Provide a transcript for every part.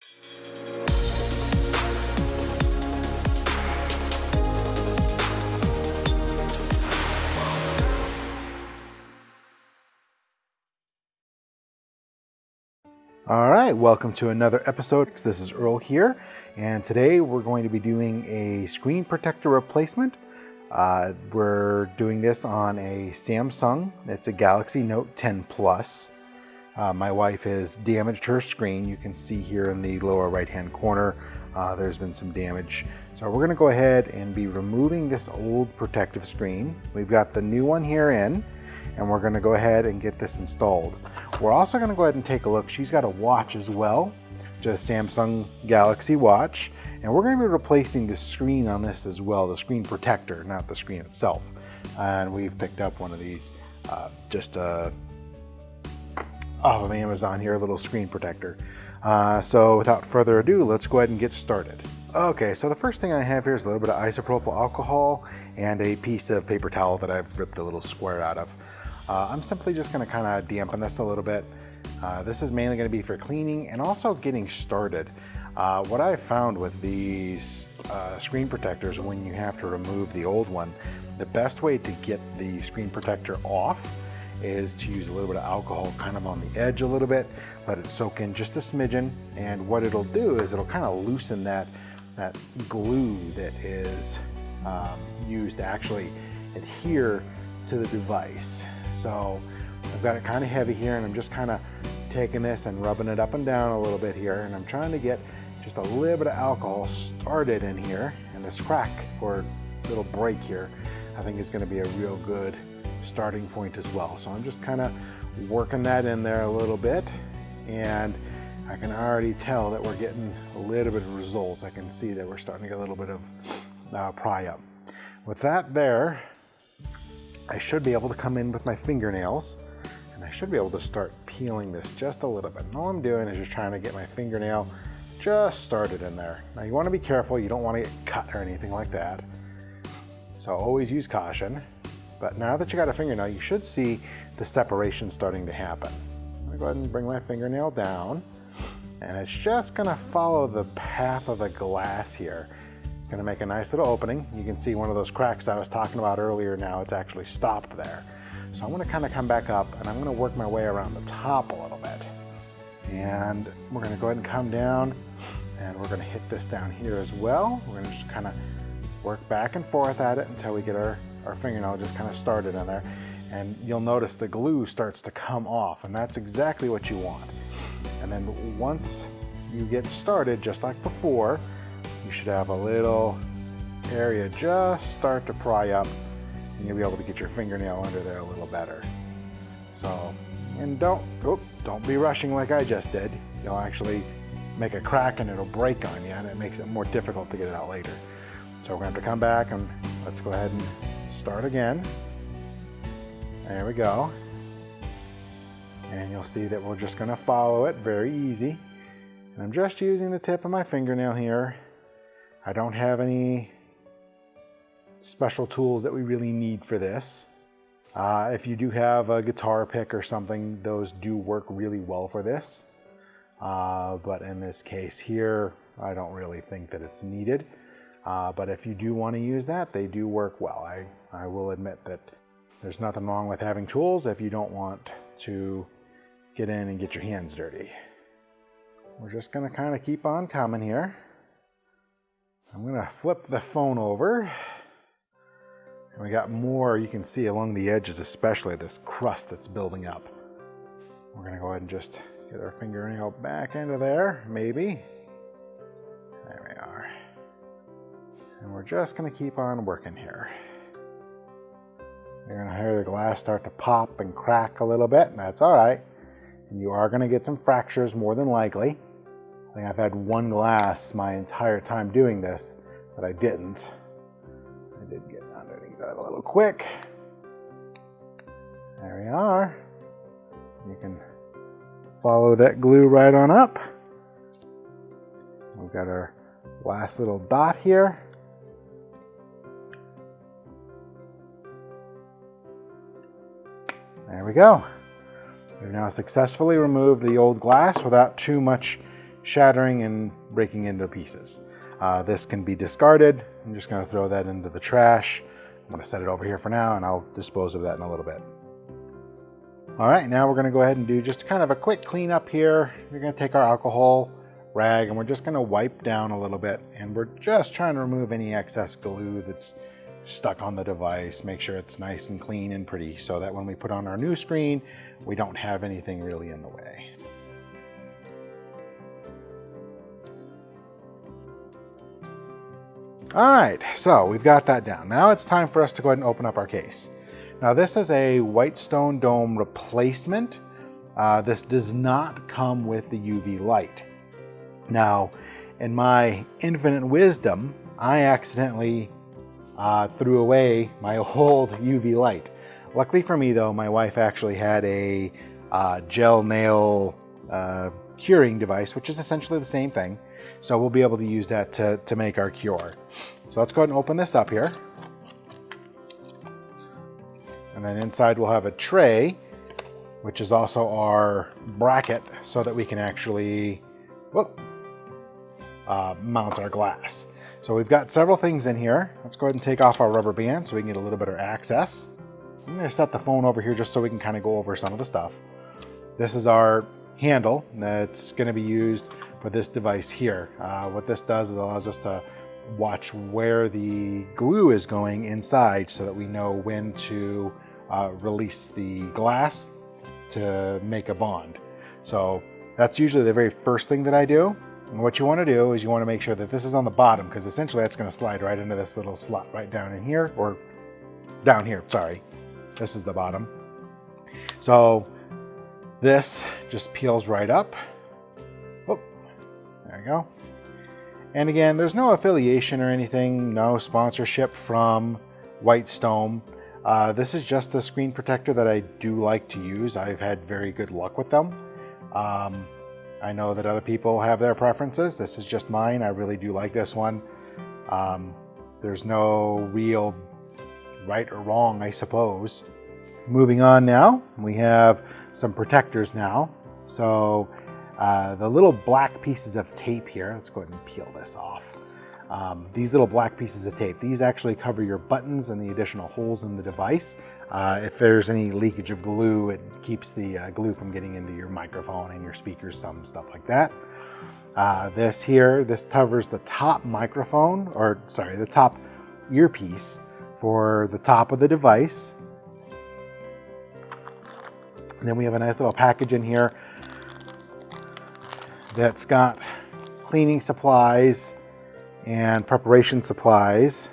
All right, welcome to another episode. This is Earl here, and today we're going to be doing a screen protector replacement. We're doing this on a Samsung. It's a Galaxy Note 10 Plus. My wife has damaged her screen. You can see here in the lower right-hand corner, there's been some damage. So we're going to go ahead and be removing this old protective screen. We've got the new one here in, and we're going to go ahead and get this installed. We're also going to go ahead and take a look. She's got a watch as well, just a Samsung Galaxy watch, and we're going to be replacing the screen on this as well, the screen protector, not the screen itself. And we've picked up one of these just off of Amazon here, a little screen protector. So without further ado, let's go ahead and get started. Okay, so the first thing I have here is a little bit of isopropyl alcohol and a piece of paper towel that I've ripped a little square out of. I'm simply just going to kind of dampen this a little bit. This is mainly going to be for cleaning and also getting started. What I've found with these screen protectors, when you have to remove the old one, the best way to get the screen protector off is to use a little bit of alcohol kind of on the edge a little bit, let it soak in just a smidgen, and what it'll do is it'll kind of loosen that glue that is used to actually adhere to the device. So I've got it kind of heavy here, and I'm just kind of taking this and rubbing it up and down a little bit here, and I'm trying to get just a little bit of alcohol started in here, and this crack or little break here I think is going to be a real good starting point as well. So I'm just kind of working that in there a little bit, and I can already tell that we're getting a little bit of results. I can see that we're starting to get a little bit of pry up. With that there, I should be able to come in with my fingernails, and I should be able to start peeling this just a little bit. And all I'm doing is just trying to get my fingernail just started in there. Now you want to be careful, you don't want to get cut or anything like that. So always use caution. But now that you got a fingernail, you should see the separation starting to happen. I'm going to go ahead and bring my fingernail down, and it's just going to follow the path of the glass here. Going to make a nice little opening. You can see one of those cracks I was talking about earlier. Now it's actually stopped there. So I'm going to kind of come back up, and I'm going to work my way around the top a little bit. And we're going to go ahead and come down, and we're going to hit this down here as well. We're going to just kind of work back and forth at it until we get our fingernail just kind of started in there. And you'll notice the glue starts to come off, and that's exactly what you want. And then once you get started, just like before, you should have a little area just start to pry up, and you'll be able to get your fingernail under there a little better. So, and don't be rushing like I just did. You'll actually make a crack and it'll break on you, and it makes it more difficult to get it out later. So we're going to have to come back, and let's go ahead and start again. There we go. And you'll see that we're just going to follow it very easy. And I'm just using the tip of my fingernail here. I don't have any special tools that we really need for this. If you do have a guitar pick or something, those do work really well for this. But in this case here, I don't really think that it's needed. But if you do want to use that, they do work well. I will admit that there's nothing wrong with having tools if you don't want to get in and get your hands dirty. We're just going to kind of keep on coming here. I'm going to flip the phone over, and we got more. You can see along the edges, especially this crust that's building up. We're going to go ahead and just get our fingernail back into there, maybe. There we are. And we're just going to keep on working here. You're going to hear the glass start to pop and crack a little bit, and that's all right. And you are going to get some fractures more than likely. I think I've had one glass my entire time doing this that I didn't. I did get underneath that a little quick. There we are. You can follow that glue right on up. We've got our last little dot here. There we go. We've now successfully removed the old glass without too much shattering and breaking into pieces. This can be discarded. I'm just going to throw that into the trash. I'm going to set it over here for now, and I'll dispose of that in a little bit. All right, now we're going to go ahead and do just kind of a quick cleanup here. We're going to take our alcohol rag and we're just going to wipe down a little bit, and we're just trying to remove any excess glue that's stuck on the device. Make sure it's nice and clean and pretty so that when we put on our new screen, we don't have anything really in the way. All right, so we've got that down. Now it's time for us to go ahead and open up our case. Now this is a white stone dome replacement. This does not come with the UV light. Now, in my infinite wisdom, I accidentally threw away my old UV light. Luckily for me though, my wife actually had a gel nail curing device, which is essentially the same thing. So we'll be able to use that to make our cure. So let's go ahead and open this up here. And then inside we'll have a tray, which is also our bracket so that we can actually mount our glass. So we've got several things in here. Let's go ahead and take off our rubber band so we can get a little better access. I'm going to set the phone over here just so we can kind of go over some of the stuff. This is our handle that's going to be used for this device here. What this does is allows us to watch where the glue is going inside so that we know when to release the glass to make a bond. So that's usually the very first thing that I do. And what you want to do is you want to make sure that this is on the bottom, because essentially that's going to slide right into this little slot right down in here, or down here, sorry. This is the bottom. So this just peels right up. Oh, there we go. And again, there's no affiliation or anything, no sponsorship from Whitestone. This is just a screen protector that I do like to use. I've had very good luck with them. I know that other people have their preferences. This is just mine. I really do like this one. There's no real right or wrong, I suppose. Moving on now, we have some protectors now. So the little black pieces of tape here, let's go ahead and peel this off. These little black pieces of tape, these actually cover your buttons and the additional holes in the device. If there's any leakage of glue, it keeps the glue from getting into your microphone and your speakers, some stuff like that. This covers the top microphone, or sorry, the top earpiece for the top of the device. And then we have a nice little package in here that's got cleaning supplies and preparation supplies,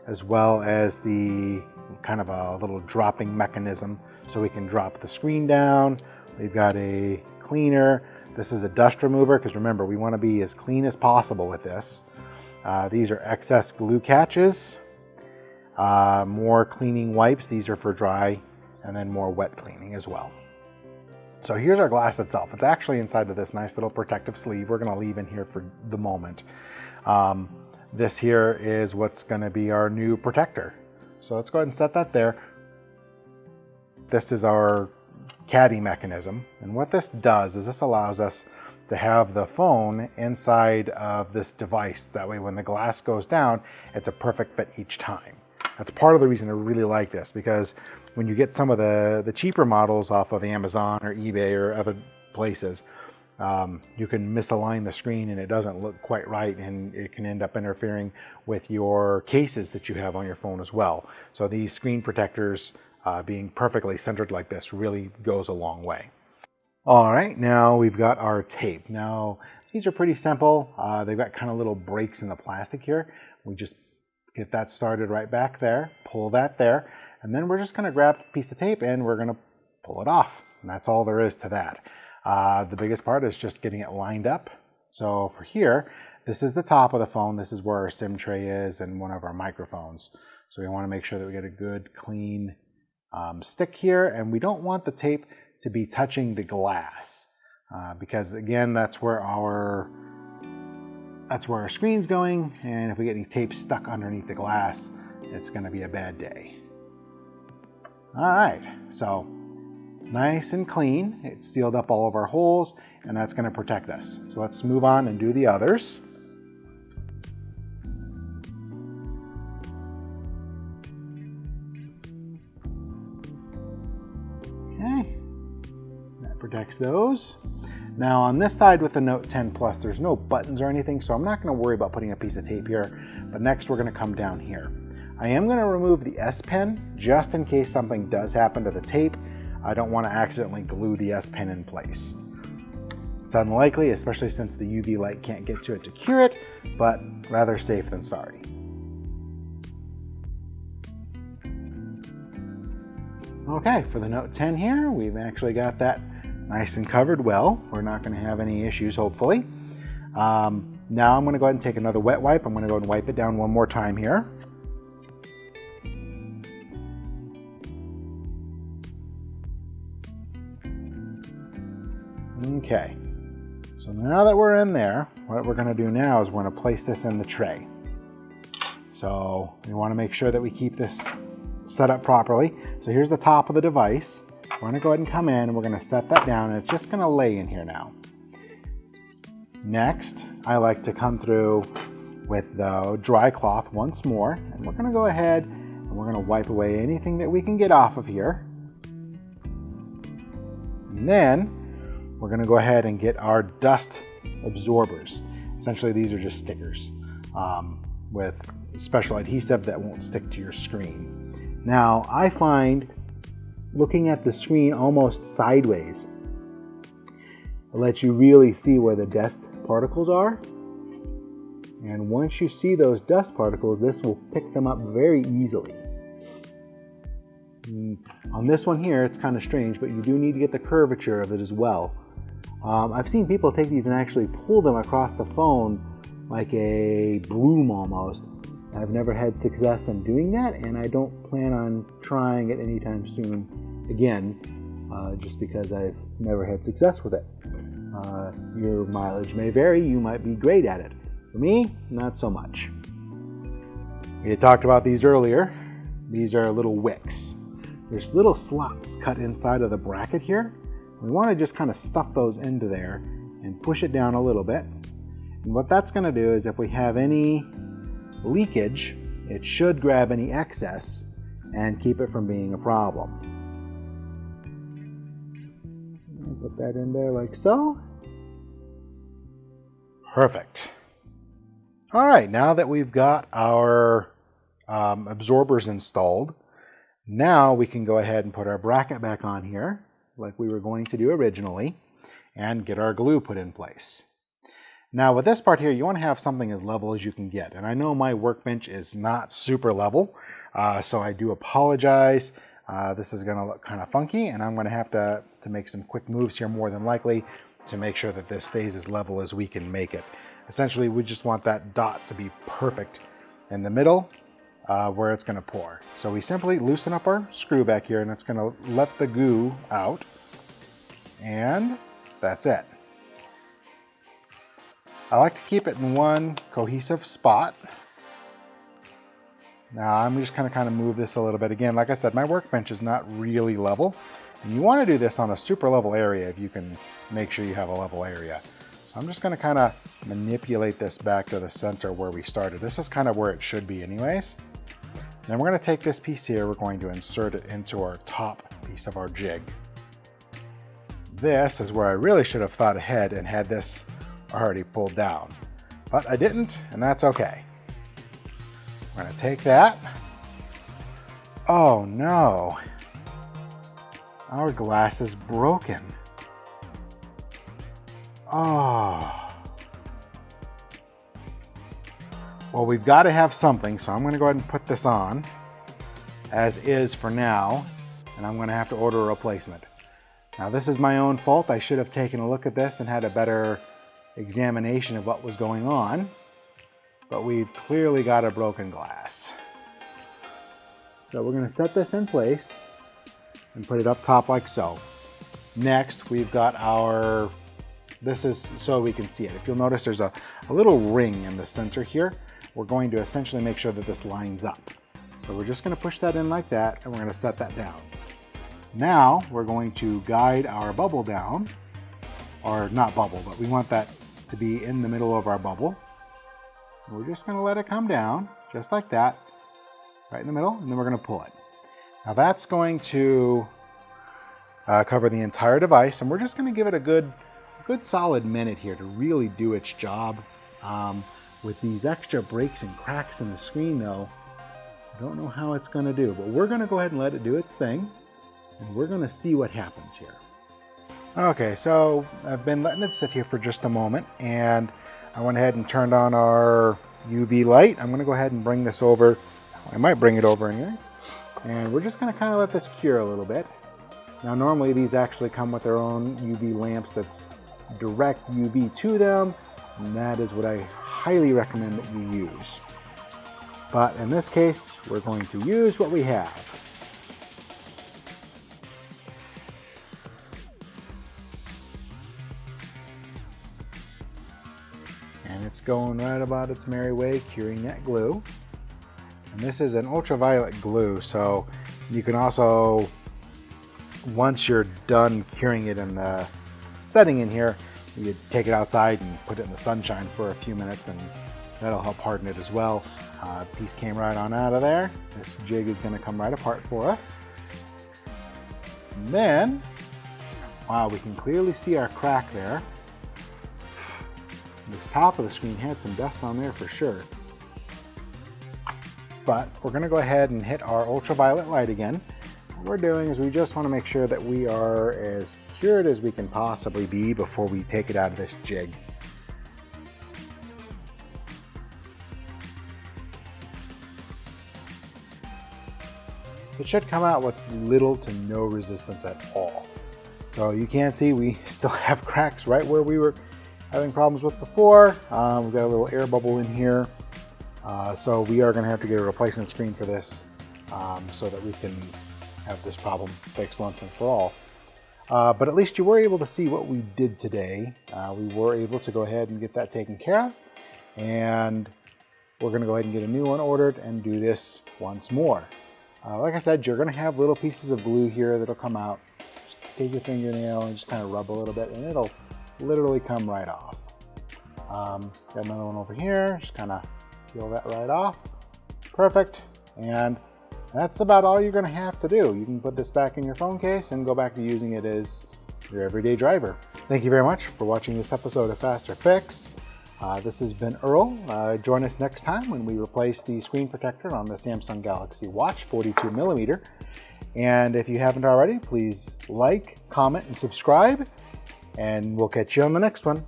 as well as the kind of a little dropping mechanism so we can drop the screen down. We've got a cleaner. This is a dust remover, because remember, we want to be as clean as possible with this. These are excess glue catches, more cleaning wipes. These are for dry, and then more wet cleaning as well. So here's our glass itself. It's actually inside of this nice little protective sleeve we're going to leave in here for the moment. This here is what's going to be our new protector. So let's go ahead and set that there. This is our caddy mechanism. And what this does is this allows us to have the phone inside of this device. That way when the glass goes down, it's a perfect fit each time. That's part of the reason I really like this, because when you get some of the cheaper models off of Amazon or eBay or other places, you can misalign the screen and it doesn't look quite right, and it can end up interfering with your cases that you have on your phone as well. So these screen protectors being perfectly centered like this really goes a long way. All right, now we've got our tape. Now these are pretty simple. They've got kind of little breaks in the plastic here. We just get that started right back there, pull that there, and then we're just going to grab a piece of tape and we're going to pull it off. And that's all there is to that. The biggest part is just getting it lined up. So for here, this is the top of the phone. This is where our SIM tray is and one of our microphones. So we want to make sure that we get a good clean stick here, and we don't want the tape to be touching the glass because again, that's where our screen's going, and if we get any tape stuck underneath the glass, it's going to be a bad day. All right, so nice and clean. It's sealed up all of our holes, and that's going to protect us. So let's move on and do the others. Okay, that protects those. Now on this side with the Note 10 Plus, there's no buttons or anything, so I'm not going to worry about putting a piece of tape here. But next we're going to come down here. I am going to remove the S Pen just in case something does happen to the tape. I don't want to accidentally glue the S Pen in place. It's unlikely, especially since the UV light can't get to it to cure it, but rather safe than sorry. Okay, for the Note 10 here, we've actually got that nice and covered well. We're not going to have any issues, hopefully. Now I'm going to go ahead and take another wet wipe. I'm going to go and wipe it down one more time here. Okay, so now that we're in there, what we're going to do now is we're going to place this in the tray. So we want to make sure that we keep this set up properly. So here's the top of the device. We're going to go ahead and come in and we're going to set that down, and it's just going to lay in here now. Next, I like to come through with the dry cloth once more, and we're going to go ahead and we're going to wipe away anything that we can get off of here. And then we're going to go ahead and get our dust absorbers. Essentially, these are just stickers with special adhesive that won't stick to your screen. Now, I find looking at the screen almost sideways lets you really see where the dust particles are. And once you see those dust particles, this will pick them up very easily. On this one here, it's kind of strange, but you do need to get the curvature of it as well. I've seen people take these and actually pull them across the phone like a broom almost. I've never had success in doing that, and I don't plan on trying it anytime soon again, just because I've never had success with it. Your mileage may vary. You might be great at it. For me, not so much. We had talked about these earlier. These are little wicks. There's little slots cut inside of the bracket here. We want to just kind of stuff those into there and push it down a little bit. And what that's going to do is if we have any leakage, it should grab any excess and keep it from being a problem. Put that in there like so. Perfect. All right, now that we've got our absorbers installed, now we can go ahead and put our bracket back on here like we were going to do originally and get our glue put in place. Now with this part here, you want to have something as level as you can get. And I know my workbench is not super level, so I do apologize. This is going to look kind of funky, and I'm going to have to make some quick moves here more than likely to make sure that this stays as level as we can make it. Essentially, we just want that dot to be perfect in the middle where it's going to pour. So we simply loosen up our screw back here, and it's going to let the goo out, and that's it. I like to keep it in one cohesive spot. Now I'm just going to kind of move this a little bit. Again, like I said, my workbench is not really level, and you want to do this on a super level area if you can make sure you have a level area. So I'm just going to kind of manipulate this back to the center where we started. This is kind of where it should be anyways. Then we're going to take this piece here, we're going to insert it into our top piece of our jig. This is where I really should have thought ahead and had this already pulled down, but I didn't, and that's okay. We're going to take that. Oh no, our glass is broken. Oh. Well, we've got to have something, so I'm going to go ahead and put this on as is for now, and I'm going to have to order a replacement. Now this is my own fault. I should have taken a look at this and had a better examination of what was going on, but we've clearly got a broken glass. So we're going to set this in place and put it up top like so. Next, we've got our, this is so we can see it. If you'll notice, there's a little ring in the center here. We're going to essentially make sure that this lines up. So we're just going to push that in like that, and we're going to set that down. Now we're going to guide our bubble down, or not bubble, but we want that to be in the middle of our bubble. We're just going to let it come down, just like that, right in the middle, and then we're going to pull it. Now that's going to cover the entire device, and we're just going to give it a good solid minute here to really do its job. With these extra breaks and cracks in the screen though, I don't know how it's going to do, but we're going to go ahead and let it do its thing, and we're going to see what happens here. Okay, so I've been letting it sit here for just a moment, and I went ahead and turned on our UV light. I'm going to go ahead and bring this over. I might bring it over anyways. And we're just going to kind of let this cure a little bit. Now normally these actually come with their own UV lamps that's direct UV to them, and that is what I highly recommend that you use. But in this case, we're going to use what we have. And it's going right about its merry way, curing that glue. And this is an ultraviolet glue, so you can also, once you're done curing it in the setting in here, you take it outside and put it in the sunshine for a few minutes, and that'll help harden it as well. Piece came right on out of there. This jig is going to come right apart for us. And then, wow, we can clearly see our crack there. This top of the screen had some dust on there for sure. But we're going to go ahead and hit our ultraviolet light again. What we're doing is we just want to make sure that we are as cured as we can possibly be before we take it out of this jig. It should come out with little to no resistance at all. So you can see we still have cracks right where we were having problems with before. We've got a little air bubble in here. So we are going to have to get a replacement screen for this so that we can have this problem fixed once and for all. But at least you were able to see what we did today. We were able to go ahead and get that taken care of. And we're going to go ahead and get a new one ordered and do this once more. Like I said, you're going to have little pieces of glue here that'll come out. Just take your fingernail and just kind of rub a little bit, and it'll literally come right off. Got another one over here. Just kind of peel that right off. Perfect. And that's about all you're going to have to do. You can put this back in your phone case and go back to using it as your everyday driver. Thank you very much for watching this episode of Faster Fix. This has been Earl. Join us next time when we replace the screen protector on the Samsung Galaxy Watch 42mm. And if you haven't already, please like, comment, and subscribe. And we'll catch you on the next one.